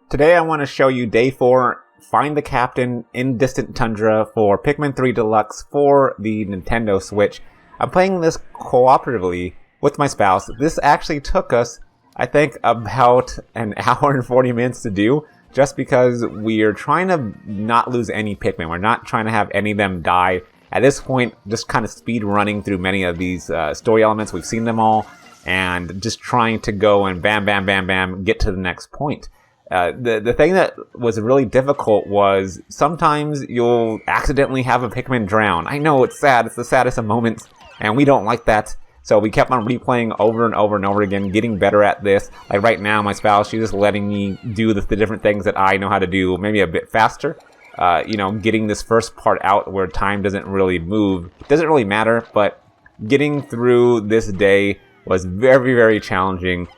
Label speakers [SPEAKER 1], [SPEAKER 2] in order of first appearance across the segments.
[SPEAKER 1] Today I want to show you Day 4, Find the Captain in Distant Tundra for Pikmin 3 Deluxe for the Nintendo Switch. I'm playing this cooperatively with my spouse. This actually took us, I think, about an hour and 40 minutes to do, just because we're trying to not lose any Pikmin. We're not trying to have any of them die. At this point, just kind of speed running through many of these story elements. We've seen them all, and just trying to go and bam, bam, bam, bam, get to the next point. The thing that was really difficult was sometimes you'll accidentally have a Pikmin drown. I know it's sad, it's the saddest of moments, and we don't like that. So we kept on replaying over and over and over again, getting better at this. Like right now, my spouse, she's just letting me do the different things that I know how to do, maybe a bit faster. Getting this first part out where time doesn't really move. It doesn't really matter, but getting through this day was very, very challenging.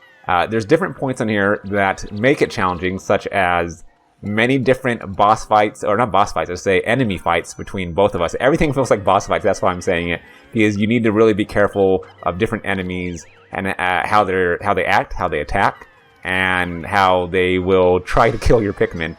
[SPEAKER 1] There's different points on here that make it challenging, such as many different boss fights, or not boss fights, I say enemy fights between both of us. Everything feels like boss fights, that's why I'm saying it, because you need to really be careful of different enemies and how they act, how they attack, and how they will try to kill your Pikmin.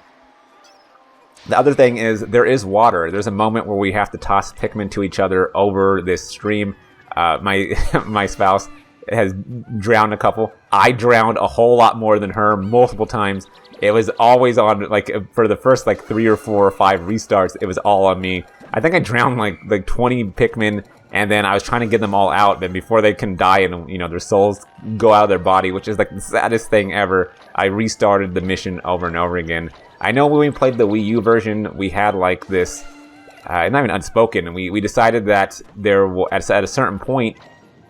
[SPEAKER 1] The other thing is there is water. There's a moment where we have to toss Pikmin to each other over this stream. My spouse has drowned a couple. I drowned a whole lot more than her, multiple times. It was always on, like, for the first, 3 or 4 or 5 restarts, it was all on me. I think I drowned, like 20 Pikmin, and then I was trying to get them all out, and before they can die and, their souls go out of their body, which is, the saddest thing ever, I restarted the mission over and over again. I know when we played the Wii U version, we had, this, not even unspoken, and we decided that at a certain point,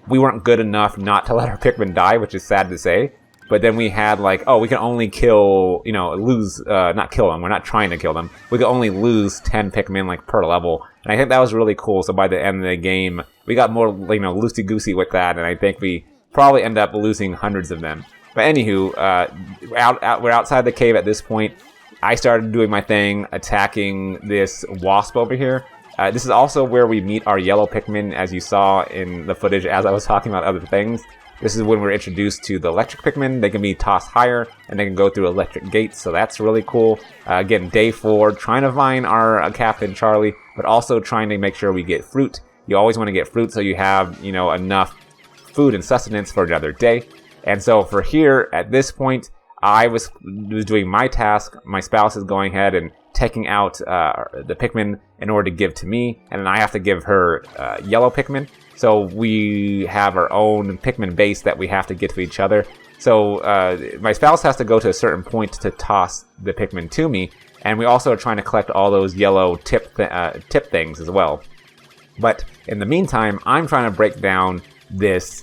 [SPEAKER 1] we weren't good enough not to let our Pikmin die, which is sad to say. But then we had we can only kill, not kill them. We're not trying to kill them. We can only lose 10 Pikmin, per level. And I think that was really cool. So by the end of the game, we got more, loosey-goosey with that. And I think we probably end up losing hundreds of them. But anywho, we're outside the cave at this point. I started doing my thing, attacking this wasp over here. This is also where we meet our yellow Pikmin, as you saw in the footage as I was talking about other things. This is when we're introduced to the electric Pikmin. They can be tossed higher, and they can go through electric gates, so that's really cool. Again, Day 4, trying to find our Captain Charlie, but also trying to make sure we get fruit. You always want to get fruit so you have, enough food and sustenance for another day. And so for here, at this point, I was doing my task. My spouse is going ahead and taking out the Pikmin in order to give to me, and then I have to give her yellow Pikmin. So we have our own Pikmin base that we have to get to each other. So my spouse has to go to a certain point to toss the Pikmin to me, and we also are trying to collect all those yellow tip things as well. But in the meantime, I'm trying to break down this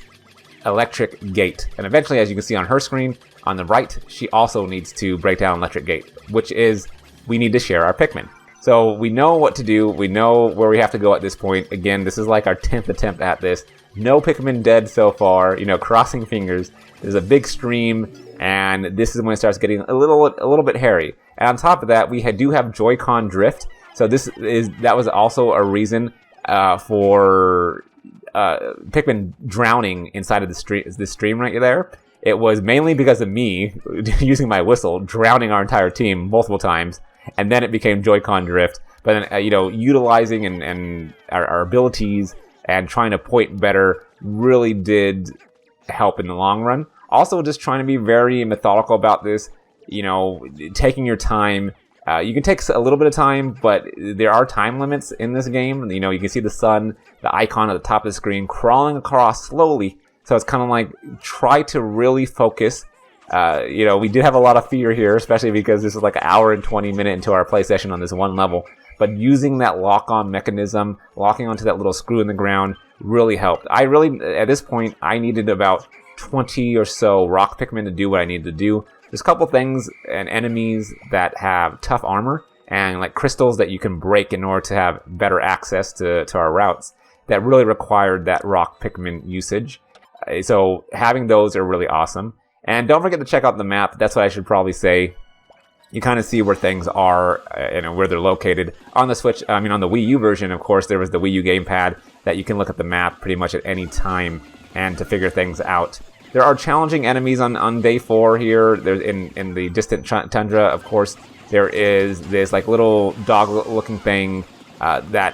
[SPEAKER 1] electric gate, and eventually, as you can see on her screen, on the right, she also needs to break down electric gate, which is we need to share our Pikmin. So we know what to do. We know where we have to go at this point. Again, this is like our 10th attempt at this. No Pikmin dead so far. Crossing fingers. There's a big stream, and this is when it starts getting a little bit hairy. And on top of that, we do have Joy-Con drift. So that was also a reason for Pikmin drowning inside of the stream right there. It was mainly because of me using my whistle, drowning our entire team multiple times, and then it became Joy-Con drift. But then, utilizing and our abilities and trying to point better really did help in the long run. Also, just trying to be very methodical about this, taking your time. You can take a little bit of time, but there are time limits in this game. You can see the sun, the icon at the top of the screen, crawling across slowly. So it's kind of like, try to really focus. We did have a lot of fear here, especially because this is like an hour and 20 minutes into our play session on this one level. But using that lock-on mechanism, locking onto that little screw in the ground, really helped. At this point, I needed about 20 or so rock Pikmin to do what I needed to do. There's a couple things and enemies that have tough armor and crystals that you can break in order to have better access to our routes that really required that rock Pikmin usage. So having those are really awesome. And don't forget to check out the map. That's what I should probably say. You kind of see where things are and where they're located. On the Switch, on the Wii U version, of course, there was the Wii U gamepad that you can look at the map pretty much at any time and to figure things out. There are challenging enemies on day 4 here. There's in the distant tundra, of course. There is this like little dog-looking thing that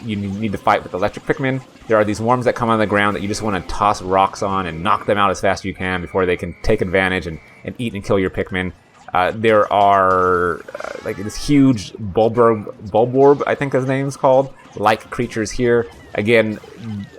[SPEAKER 1] you need to fight with electric Pikmin. There are these worms that come on the ground that you just want to toss rocks on and knock them out as fast as you can before they can take advantage and eat and kill your Pikmin. There are like this huge bulborb, I think his name's called, like creatures here. Again,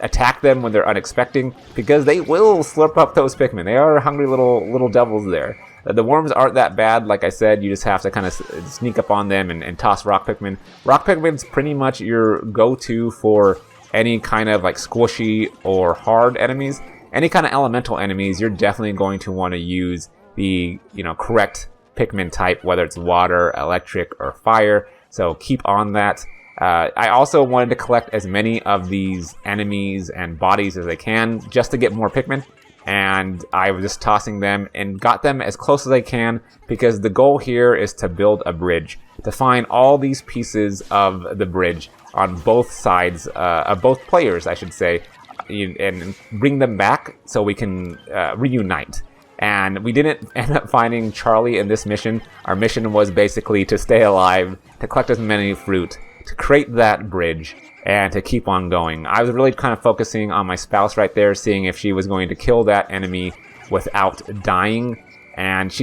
[SPEAKER 1] attack them when they're unexpected because they will slurp up those Pikmin. They are hungry little devils there. The worms aren't that bad, like I said. You just have to kind of sneak up on them and toss rock Pikmin. Rock Pikmin's pretty much your go-to for any kind of like squishy or hard enemies. Any kind of elemental enemies, you're definitely going to want to use the correct Pikmin type, whether it's water, electric, or fire. So keep on that. I also wanted to collect as many of these enemies and bodies as I can just to get more Pikmin. And I was just tossing them and got them as close as I can because the goal here is to build a bridge. To find all these pieces of the bridge on both sides, of both players, I should say, and bring them back so we can reunite. And we didn't end up finding Charlie in this mission. Our mission was basically to stay alive, to collect as many fruit, to create that bridge, and to keep on going. I was really kind of focusing on my spouse right there, seeing if she was going to kill that enemy without dying, and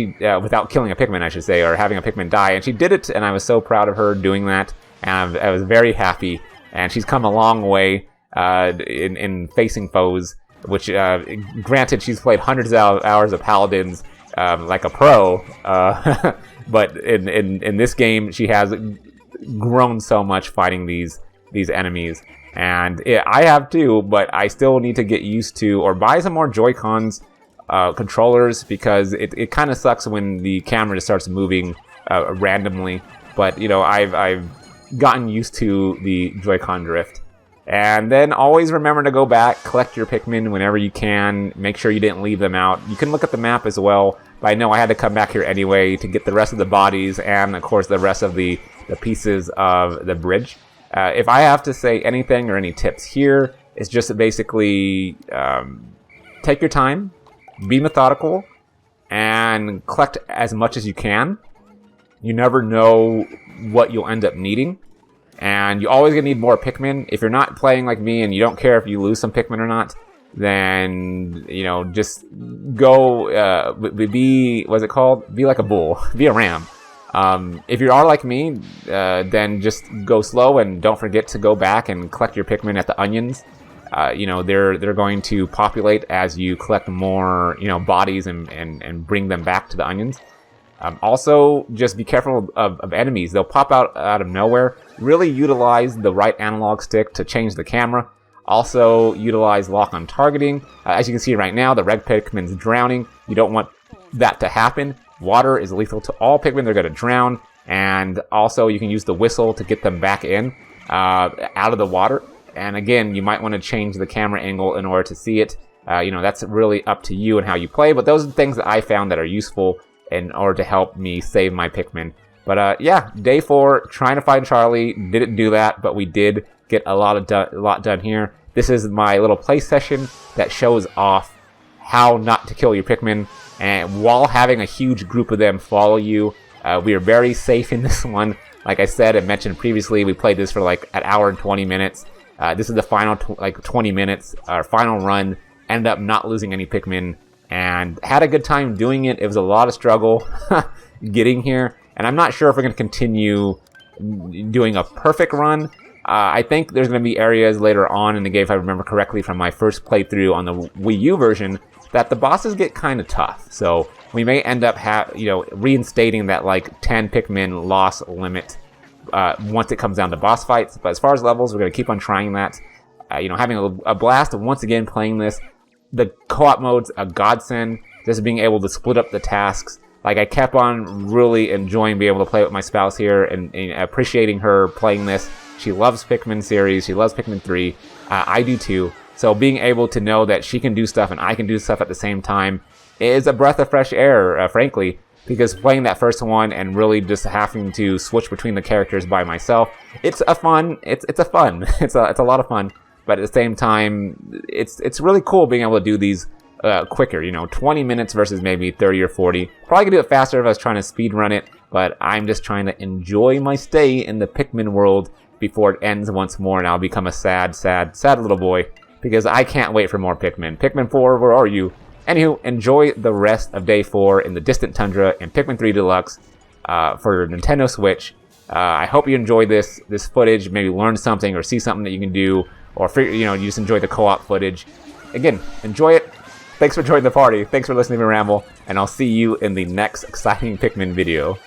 [SPEAKER 1] without killing a Pikmin, I should say, or having a Pikmin die. And she did it, and I was so proud of her doing that, and I was very happy. And she's come a long way in facing foes, which, granted, she's played hundreds of hours of Paladins like a pro, but in this game, she has grown so much fighting these enemies. And I have too, but I still need to get used to or buy some more Joy-Cons controllers because it kind of sucks when the camera just starts moving randomly. But I've gotten used to the Joy-Con drift. And then always remember to go back, collect your Pikmin whenever you can. Make sure you didn't leave them out. You can look at the map as well, but I know I had to come back here anyway to get the rest of the bodies and, of course, the rest of the pieces of the bridge. If I have to say anything or any tips here, it's just basically take your time, be methodical, and collect as much as you can. You never know what you'll end up needing. And you're always going to need more Pikmin. If you're not playing like me and you don't care if you lose some Pikmin or not, then, just go, what's it called? Be like a bull. Be a ram. If you are like me, then just go slow and don't forget to go back and collect your Pikmin at the onions. They're going to populate as you collect more, bodies and bring them back to the onions. Also, just be careful of enemies. They'll pop out of nowhere. Really utilize the right analog stick to change the camera. Also, utilize lock-on targeting. As you can see right now, the red Pikmin's drowning. You don't want that to happen. Water is lethal to all Pikmin. They're going to drown. And also, you can use the whistle to get them back in, out of the water. And again, you might want to change the camera angle in order to see it. That's really up to you and how you play. But those are the things that I found that are useful in order to help me save my Pikmin. But yeah, day 4, trying to find Charlie. Didn't do that, but we did get a lot done here. This is my little play session that shows off how not to kill your Pikmin, and while having a huge group of them follow you. We are very safe in this one. Like I said and mentioned previously, we played this for like an hour and 20 minutes. This is the final 20 minutes, our final run. Ended up not losing any Pikmin, and had a good time doing it. It was a lot of struggle getting here, and I'm not sure if we're going to continue doing a perfect run. I think there's going to be areas later on in the game, if I remember correctly from my first playthrough on the Wii U version, that the bosses get kind of tough. So we may end up reinstating that like 10 Pikmin loss limit once it comes down to boss fights. But as far as levels, we're going to keep on trying that. Having a blast once again playing this. The co-op mode's a godsend. Just being able to split up the tasks. Like, I kept on really enjoying being able to play with my spouse here and appreciating her playing this. She loves Pikmin series. She loves Pikmin 3. I do too. So being able to know that she can do stuff and I can do stuff at the same time is a breath of fresh air, frankly. Because playing that first one and really just having to switch between the characters by myself, it's a fun. It's a lot of fun. But at the same time, it's really cool being able to do these quicker, 20 minutes versus maybe 30 or 40. Probably could do it faster if I was trying to speed run it, but I'm just trying to enjoy my stay in the Pikmin world before it ends once more and I'll become a sad little boy, because I can't wait for more Pikmin. Pikmin 4, where are you? Anywho, enjoy the rest of Day 4 in the Distant Tundra and Pikmin 3 Deluxe for Nintendo Switch. I hope you enjoyed this footage, maybe learn something or see something that you can do, or you just enjoy the co-op footage. Again, enjoy it. Thanks for joining the party. Thanks for listening to me ramble, and I'll see you in the next exciting Pikmin video.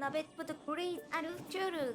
[SPEAKER 2] nawet pod kury aruczuru.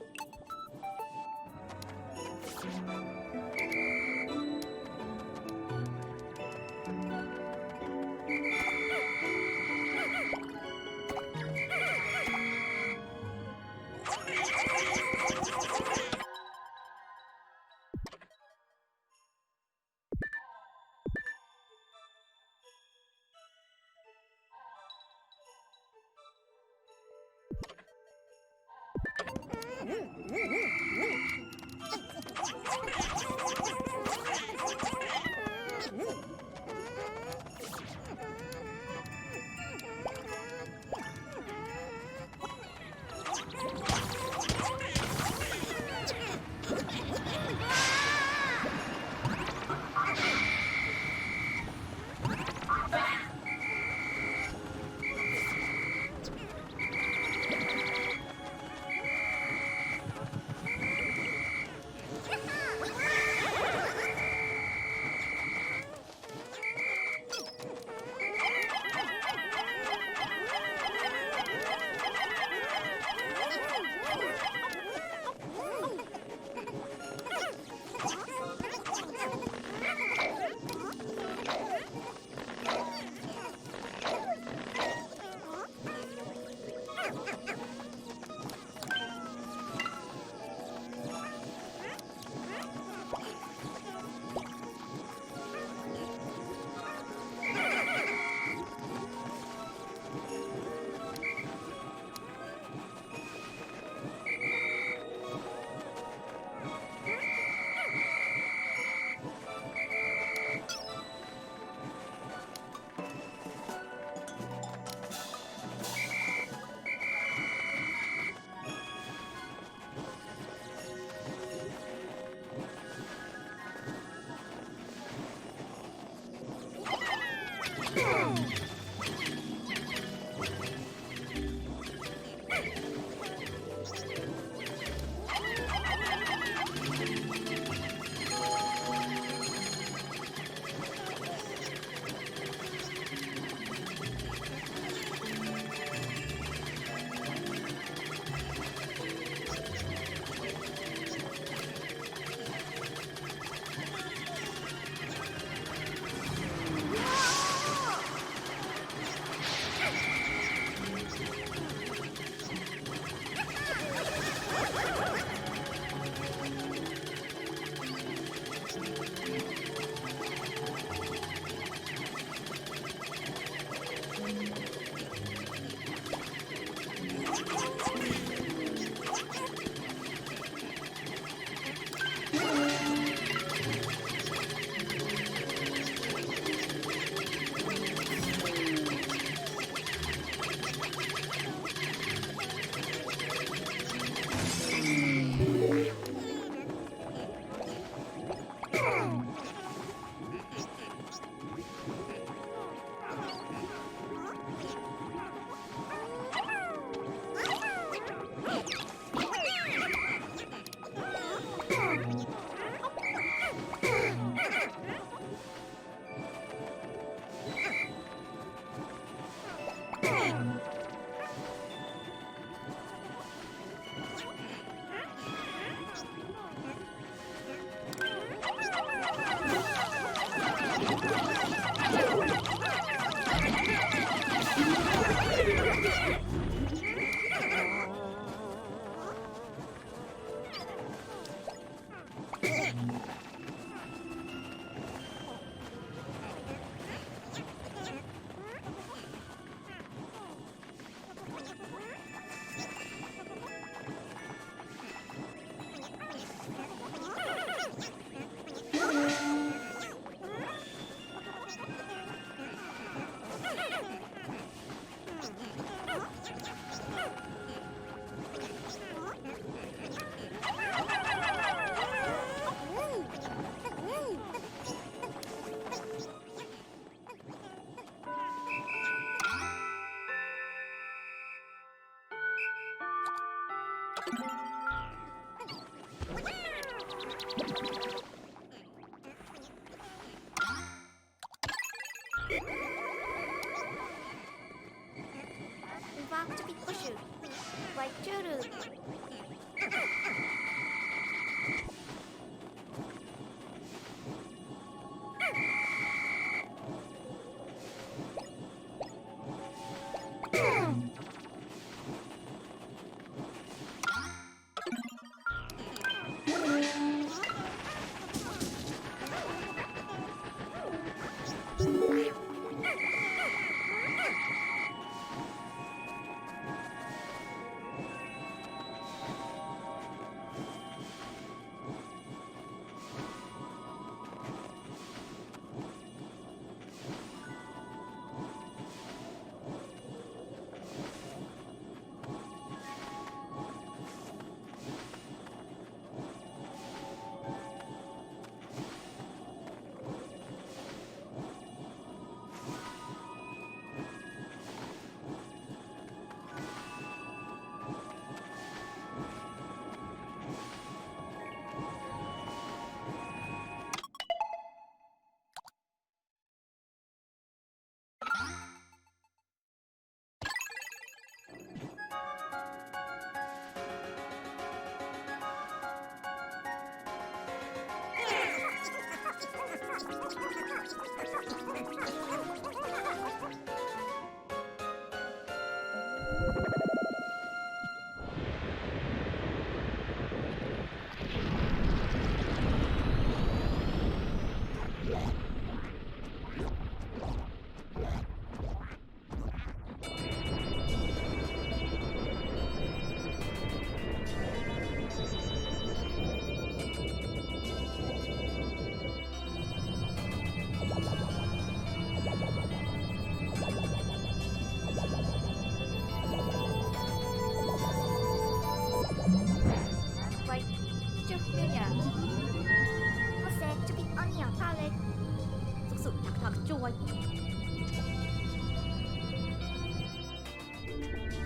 [SPEAKER 2] 좋아.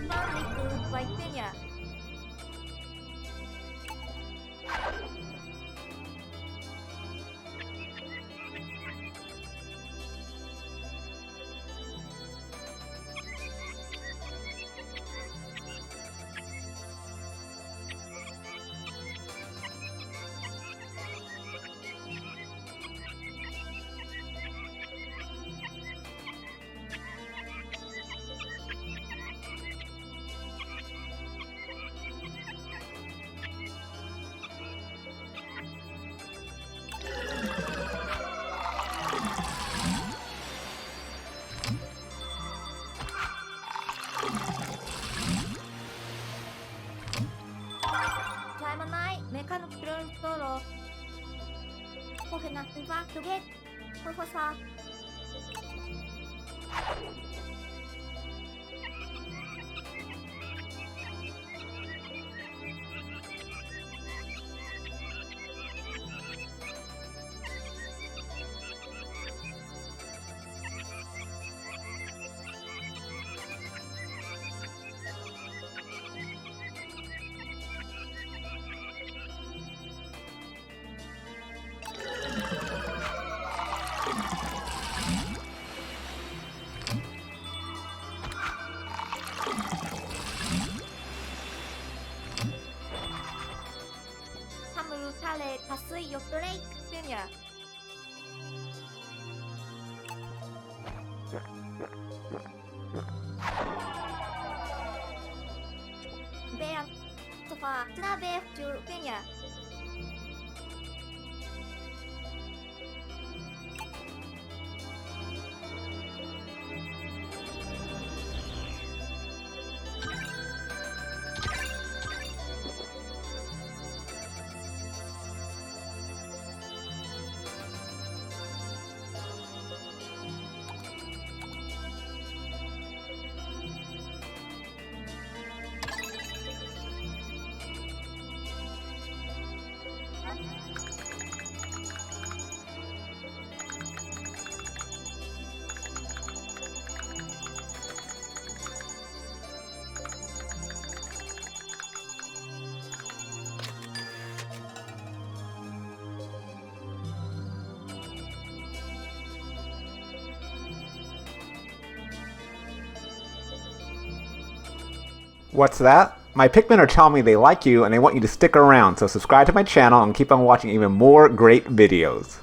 [SPEAKER 2] 빨리 그 와이프냐. Trái mà này, mẹ khăn trơn cơ rồi. Cô phải nặng từng phát được hết. Thôi thôi sao? 함으로 탈레 다스 역도레이 특별이야. 배양 소파 트라베 주변이야.
[SPEAKER 1] What's that? My Pikmin are telling me they like you and they want you to stick around, so subscribe to my channel and keep on watching even more great videos.